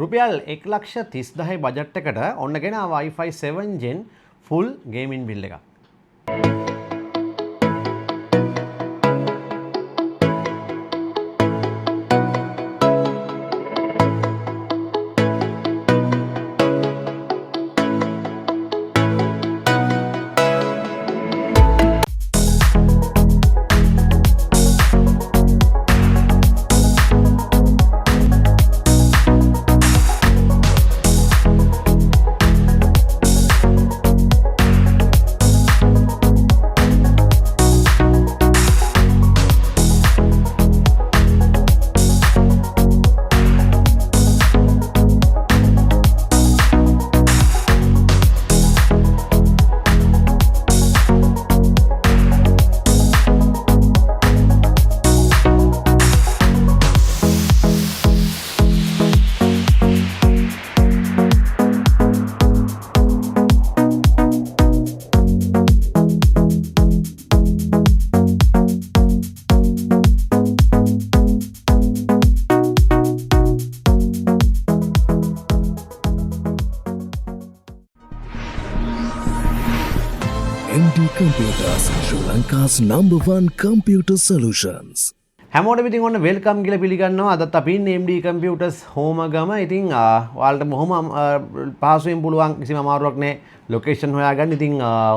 රුපියල් 1,30,000 බජට් එකට ඔන්න ගෙන Wi-Fi 7 Gen full gaming bill එකක්. MD Computers, Sri Lanka's #1 computer solutions. හැමෝටම ඉතින් ඔන්න වෙල්කම් කියලා පිළිගන්නවා. අදත් අපි ඉන්නේ MD Computers හෝමගම. ඉතින් ඔයාලට බොහොම පහසුවෙන් පුළුවන් කිසිම අමාරුවක් නැහැ ලොකේෂන් හොයාගන්න. ඉතින්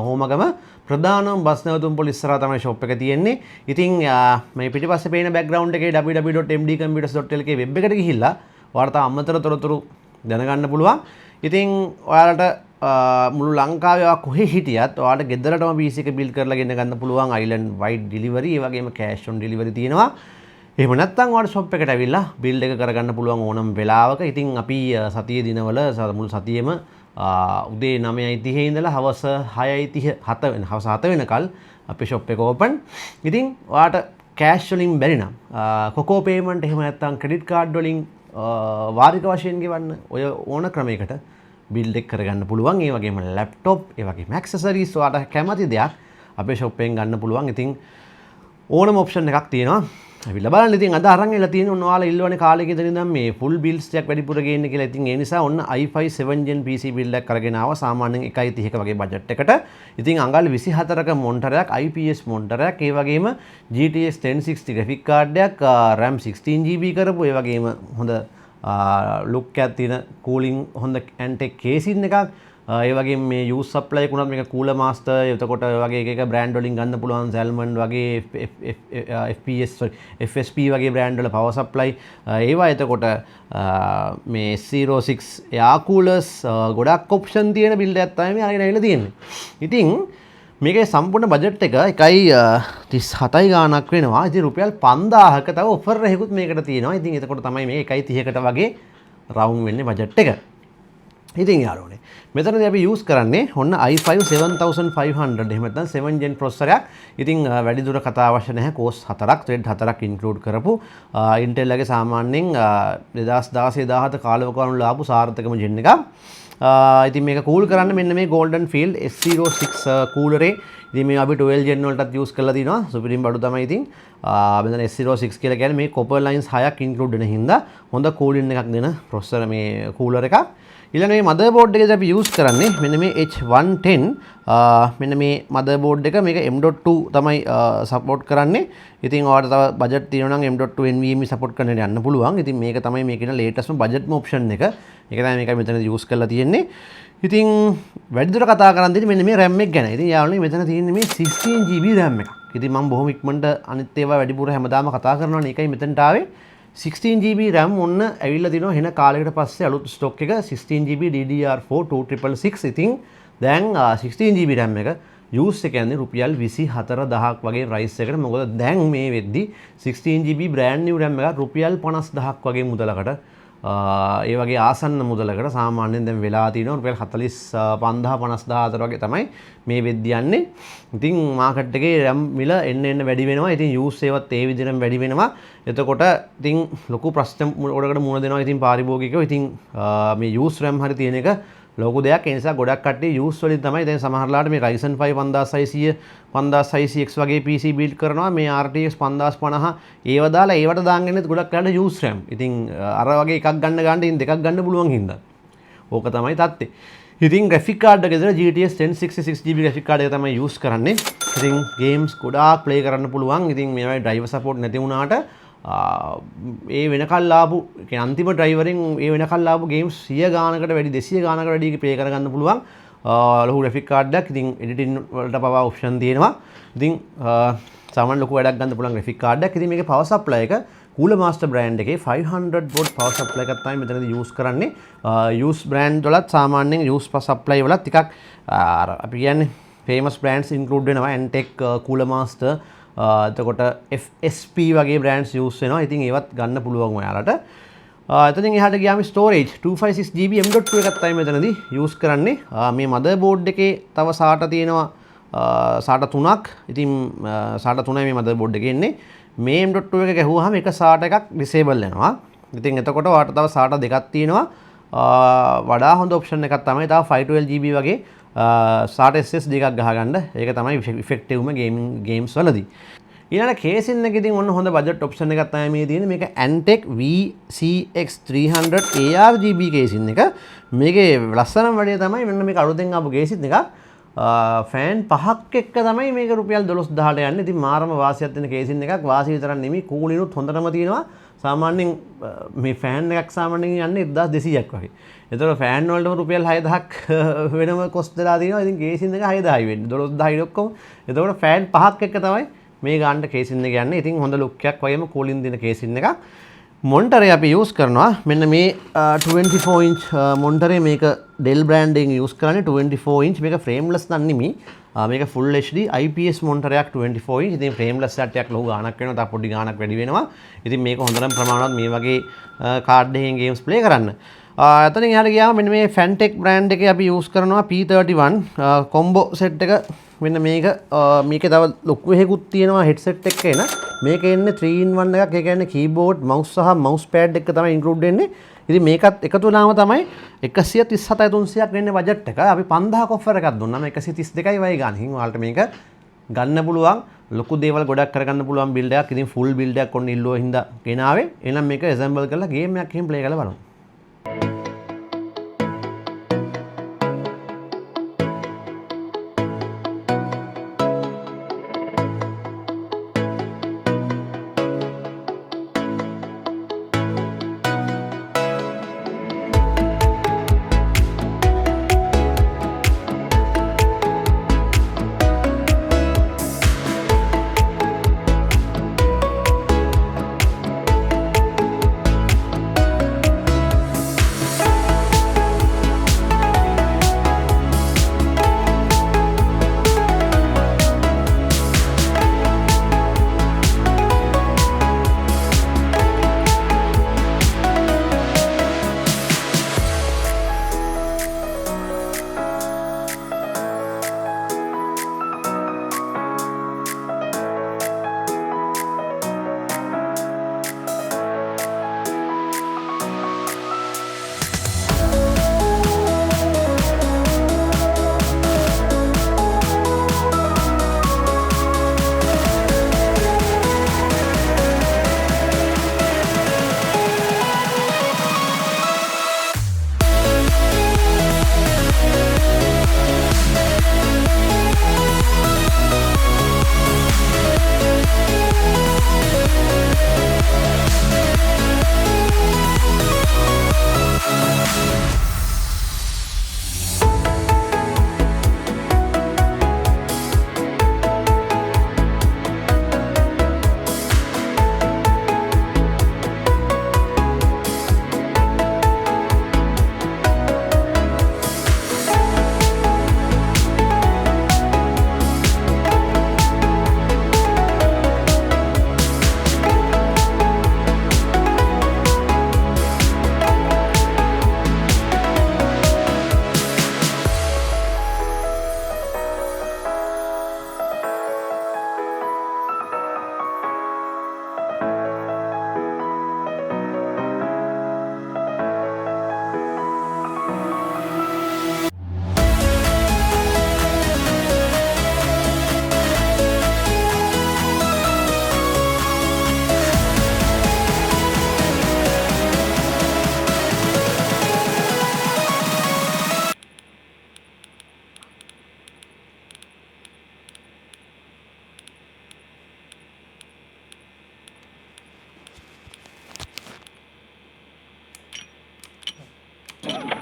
හෝමගම ප්‍රධානම බස් නැවතුම් පොළ ඉස්සරහා තමයි ෂොප් එක තියෙන්නේ. ඉතින් මේ පිටිපස්සේ පේන බෑග්ග්‍රවුන්ඩ් එකේ www.mdcomputers.lk වෙබ් එකට ගිහිල්ලා ඔයාලට අමතර තොරතුරු දැනගන්න පුළුවන්. ඉතින් ඔයාලට මුළු ලංකාවේ කොහේ හිටියත් ඔයාලට ගෙදරටම PC එක බිල්ඩ් කරලා ගෙන ගන්න පුළුවන් island wide delivery ඒ වගේම cash on delivery තියෙනවා. එහෙම නැත්නම් ඔයාලට shop එකට ඇවිල්ලා බිල්ඩ් එක කරගන්න පුළුවන් ඕනම වෙලාවක. ඉතින් අපි සතියේ දිනවල මුළු සතියෙම උදේ 9:30 ඉඳලා හවස 6:30 හවස 7 වෙනකල් අපේ shop එක open. ඉතින් ඔයාලට cash වලින් බැරි නම් කොකෝ payment එහෙම නැත්නම් credit card වලින් වාරික වශයෙන් ගෙවන්න ඔය ඕන ක්‍රමයකට බිල්ඩ් එක කරගන්න පුළුවන්. ඒ වගේම ලැප්ටොප් ඒ වගේම ඇක්සසරිස් ඔයාලට කැමති දෙයක් අපේ ෂොප් එකෙන් ගන්න පුළුවන්. ඉතින් ඕනම ඔප්ෂන් එකක් තියෙනවා. අවිල්ලා බලන්න. ඉතින් අද අරන් එලා තියෙන ඔන්න ඔයාලා ඉල්ලවනේ කාලෙක ඉඳන් ඉඳන් මේ ෆුල් බිල්ස් ටිකක් වැඩිපුර ගේන්න කියලා. ඉතින් ඒ නිසා ඔන්න i5 7 Gen PC බිල්ඩ් එකක් කරගෙන ආවා සාමාන්‍යයෙන් 1.30ක වගේ බජට් එකට. ඉතින් අඟල් 24ක මොනිටරයක් IPS මොනිටරයක් ඒ වගේම GTX 1060 ග්‍රැෆික් කාඩ් එකක් RAM 16GB කරපු ඒ වගේම හොඳ ලුක් එකක් තියෙන කූලින් හොඳ ANTEC කේසින් එකක් ඒ වගේ මේ යූස් සප්ලයි එක උනත් මේක කූලර් මාස්ටර් එතකොට වගේ එක බ්‍රෑන්ඩ් වලින් ගන්න පුළුවන් සැල්මන් වගේ FSP වගේ බ්‍රෑන්ඩ් වල පවර් සප්ලයි ඒවා එතකොට මේ S06 එයා කූලර්ස් ගොඩක් ඔප්ෂන් තියෙන බිල්ඩ් එකක් තමයි මේ අරගෙන ඇවිල්ලා තියෙන්නේ. ඉතින් මේකේ සම්පූර්ණ බජට් එක 1.37 ගාණක් වෙනවා. ඉතින් රුපියල් 5000ක තව ඔෆර් එකකුත් මේකට තියෙනවා. ඉතින් එතකොට තමයි මේ 1.30කට වගේ රවුන්ඩ් වෙන්නේ බජට් එක. ඉතින් යාළුවනේ මෙතනදී අපි යූස් කරන්නේ ඔන්න i5 7500 එහෙම නැත්නම් 7 Gen processor එකක්. ඉතින් වැඩි දුර කතා අවශ්‍ය නැහැ. කෝස් 4ක් thread 4ක් include කරපු Intel එකේ සාමාන්‍යයෙන් 2016 17 කාලවකවානුවල ආපු සාර්ථකම gen එකක්. ඉතින් මේක කූල් කරන්න මෙන්න මේ Golden Field S06 කූලරේ. ඉතින් මේ අපි 12 Gen වලටත් යූස් කරලා තිනවා. සුපිරිම බඩු තමයි. ඉතින් මෙතන S06 කියලා කියන්නේ මේ copper lines 6ක් include වෙන හින්දා හොඳ cooling එකක් දෙන processor මේ කූලර් එකක්. ඊළඟ මේ motherboard එකේදී අපි යූස් කරන්නේ මෙන්න මේ H110 මෙන්න මේ motherboard එක මේක M.2 තමයි support කරන්නේ. ඉතින් ඔයාලට තව budget තියෙනවා නම් M.2 NVMe support කරන්න යන්න පුළුවන්. ඉතින් මේක තමයි මේකේ latest budget option එක. ඒක තමයි මේක මෙතන යූස් කරලා තියෙන්නේ. ඉතින් වැඩිදුර කතා කරන් දෙන්නේ මෙන්න මේ RAM එක ගැන. ඉතින් යාළුවනේ මෙතන තියෙන්නේ මේ 16GB RAM එකක්. ඉතින් මම බොහොම ඉක්මනට අනිත් ඒවා වැඩිපුර හැමදාම කතා කරනවානේ. ඒකයි මෙතනට ආවේ. 16GB RAM ඔන්න ඇවිල්ලා තිනවා හෙන කාලයකට පස්සේ අලුත් ස්ටොක් එක 16GB DDR4 2666. ඉතින් දැන් 16GB RAM එක යූස් එක යන්නේ රුපියල් 24000ක් වගේ ප්‍රයිස් එකකට. මොකද දැන් මේ වෙද්දි 16GB brand new RAM එක රුපියල් 50000ක් වගේ මුදලකට ඒ වගේ ආසන්න මුදලකට සාමාන්‍යයෙන් දැන් වෙලා තියෙනවා රුපියල් 45000 50000 අතර වගේ තමයි මේ වෙද්දි යන්නේ. ඉතින් මාකට් එකේ RAM මිල එන්න වැඩි වෙනවා. ඉතින් යූස් ඒවත් ඒ විදිහටම වැඩි වෙනවා. එතකොට ඉතින් ලොකු ප්‍රශ්න වලකට මුහුණ දෙනවා ඉතින් පාරිභෝගිකයෝ. ඉතින් මේ යූස් RAM හරි තියෙන එක ලොකු දෙයක්. ඒ නිසා ගොඩක් කට්ටිය යූස් වලින් තමයි දැන් සමහරලාට මේ Ryzen 5 5600 5600X වගේ PC බිල්ඩ් කරනවා මේ RTX 5050 ඒව දාලා ඒවට දාගෙන ගොඩක් ලාට යූස් RAM. ඉතින් අර වගේ එකක් ගන්න ගන්න දෙකක් ගන්න පුළුවන් හින්දා. ඕක තමයි තත්ත්වය. ඉතින් ග්‍රැෆික් කාඩ් එක විතර GTX 1066GB ග්‍රැෆික් කාඩ් එක තමයි යූස් කරන්නේ. ඉතින් ගේම්ස් ගොඩාක් ප්ලේ කරන්න පුළුවන්. ඉතින් මේවයි ඩ්‍රයිවර් සපෝට් නැති වුණාට ඒ වෙනකල් ආපු අන්තිම ඩ්‍රයිවරින් ඒ වෙනකල් ආපු ගේම්ස් 100 ගානකට වැඩි 200 ගානකට වැඩි ප්ලේ කරගන්න පුළුවන්. ලොකු ග්‍රැෆික් කාඩ් එකක්. ඉතින් එඩිටින් වලට පවා ඔප්ෂන් තියෙනවා. ඉතින් සාමාන්‍ය ලොකු වැඩක් ගන්න පුළුවන් ග්‍රැෆික් කාඩ් එකක්. ඉතින් මේකේ පවර් සප්ලයි එක Cooler Master brand එකේ 500 watt power supply එකක් තමයි මෙතනදී use කරන්නේ. use brand වලත් සාමාන්‍යයෙන් use supply වලත් ටිකක් අපි කියන්නේ famous brands include වෙනවා. ANTEC, Cooler Master, එතකොට FSP වගේ brands use වෙනවා. ඉතින් ඒවත් ගන්න පුළුවන් ඔයාලට. එතනින් එහාට ගියාම storage 256GB M.2 එකක් තමයි මෙතනදී use කරන්නේ. මේ motherboard එකේ තව SATA තියෙනවා SATA 3ක්. ඉතින් SATA 3යි මේ motherboard එකේ ඉන්නේ. මේ M.2 එක ගැහුවාම එක SATA එකක් disable වෙනවා. ඉතින් එතකොට ඔයාලට තව SATA දෙකක් තියෙනවා. වඩා හොඳ ඔප්ෂන් එකක් තමයි තව 512GB වගේ SATA SSD එකක් ගහගන්න. ඒක තමයි effectiveම games වලදී. ඊළඟ කේසින් එක ඉතින් ඔන්න හොඳ බජට් ඔප්ෂන් එකක් තමයි මේ තියෙන්නේ. මේක ANTEC VCX300 ARGB කේසින් එක. මේකේ ලස්සනම වැඩේ තමයි මෙන්න මේක අලුතෙන් ආපු කේසින් එකක්. ෆෑන් 5ක් එක්ක තමයි මේක රුපියල් 12000ට යන්නේ. ඉතින් මාරම වාසියක් දෙන කේසින් එකක්. වාසිය විතරක් නෙමෙයි කූලිනුත් හොඳටම තියෙනවා. සාමාන්‍යයෙන් මේ ෆෑන් එකක් සාමාන්‍යයෙන් යන්නේ 1200ක් වගේ. ඒතකොට ෆෑන් වලටම රුපියල් 6000ක් වෙනම කොස්ට් වෙලා තියෙනවා. ඉතින් කේසින් එක 6000යි වෙන්නේ. 12000යි ඔක්කොම. ඒතකොට ෆෑන් 5ක් එක්ක තමයි මේ ගන්න කේසින් එක යන්නේ. ඉතින් හොඳ ලුක් එකක් වගේම කූලින් දෙන කේසින් එකක්. මොනිටරේ අපි යූස් කරනවා. මෙන්න මේ 24 inch මොනිටරේ මේක Dell brand එකෙන් යූස් කරන්නේ 24 inch. මේක frameless නම් නෙමෙයි. මේක full HD IPS මොනිටරයක් 24 inch. ඉතින් frameless එකක් ලොකු ගාණක් වෙනවා. තව පොඩි ගාණක් වැඩි වෙනවා. ඉතින් මේක හොඳටම ප්‍රමාණවත් මේ වගේ කාඩ් එකකින් games play කරන්න. එතනින් එහාට ගියාම මෙන්න මේ Fantech brand එකේ අපි යූස් කරනවා P31 combo set එක. මෙන්න මේකේ තව ලොකු එකකුත් තියෙනවා headset එක එන. මේක එන්නේ 3-in-1 එකක්. ඒ කියන්නේ keyboard, mouse සහ mouse pad එක තමයි include වෙන්නේ. ඉතින් මේකත් එකතු වුණාම තමයි 137300ක් වෙන්නේ බජට් එක. අපි 5000ක offer එකක් දුන්නාම 132යි වයි ගන්න. හින් ඔයාලට මේක ගන්න පුළුවන්. ලොකු දේවල් ගොඩක් කරගන්න පුළුවන් build එකක්. ඉතින් full build එකක් ඔන්න ඉල්ලුවා හින්දා ගෙනාවේ. එහෙනම් මේක assemble කරලා game එකක් එහෙම play කරලා බලමු.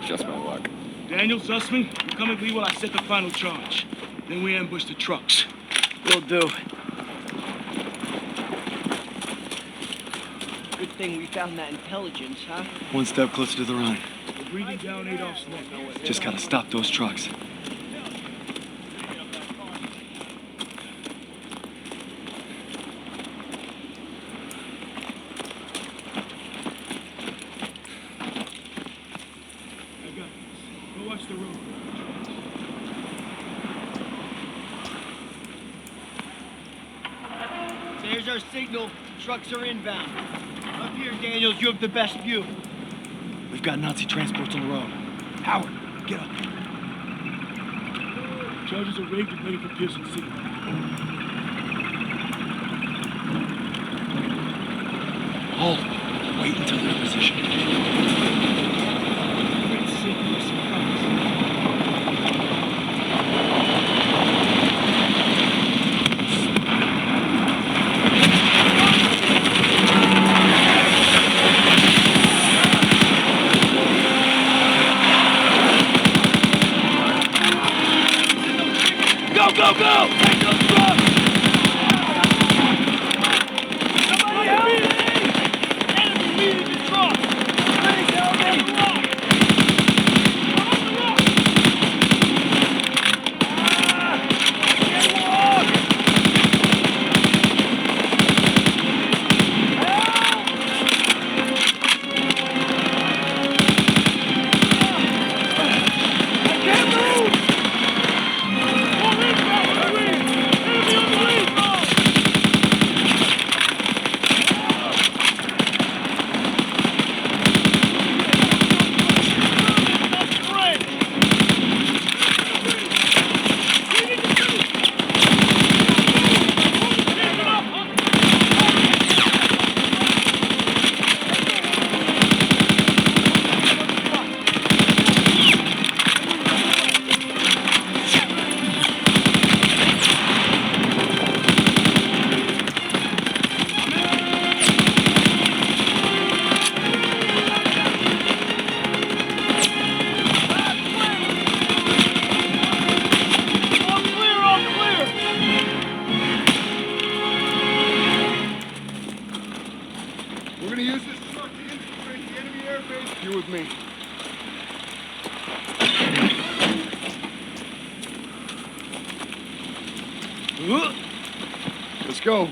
Just my luck. Daniel, Zussman, you come with me while I set the final charge. Then we ambush the trucks. Will do. Good thing we found that intelligence, huh? One step closer to the Rhine. We're breathing down Adolf's neck. Just gotta stop those trucks. I got this. Go watch the road. There's our signal. Trucks are inbound. Up here, Daniels, you have the best view. We've got Nazi transports on the road. Howard, get up. Charges are rigged and ready for Pearson City. Hold. Wait until they're in position. Great signal, surprise. Go, go, go! Take those trucks! Somebody help me! Enemy leading the truck! Please help me! On the rock! Get along! I can't move! We're gonna use this truck to infiltrate the enemy airbase. You with me? Let's go.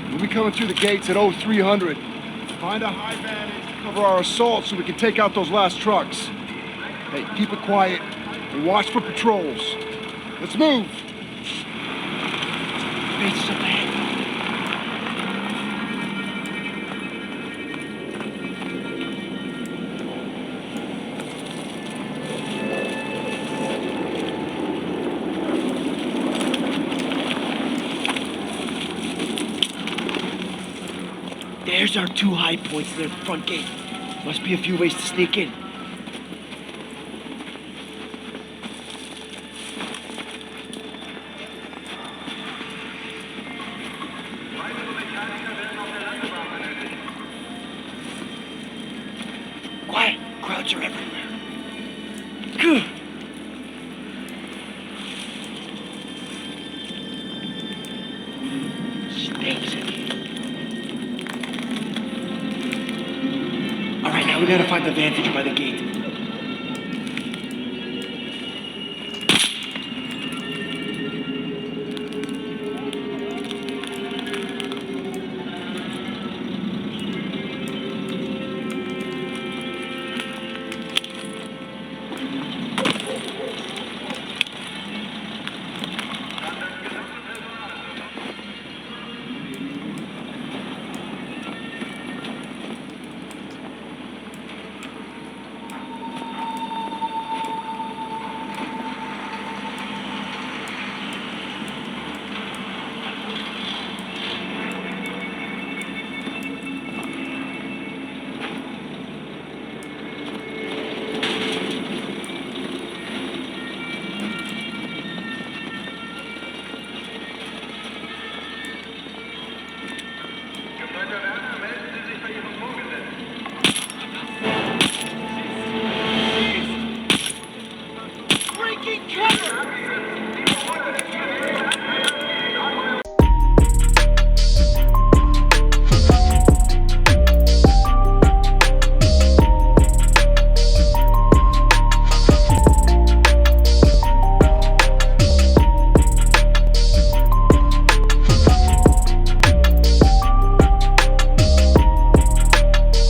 We'll be coming through the gates at 0300. Find a high vantage to cover our assault so we can take out those last trucks. Hey, keep it quiet and watch for patrols. Let's move. It's a man. There's our two high points near the front gate. Must be a few ways to sneak in. Quiet. Crowds are everywhere. Good. Stinks in here. All right, now we gotta find the vantage by the gate.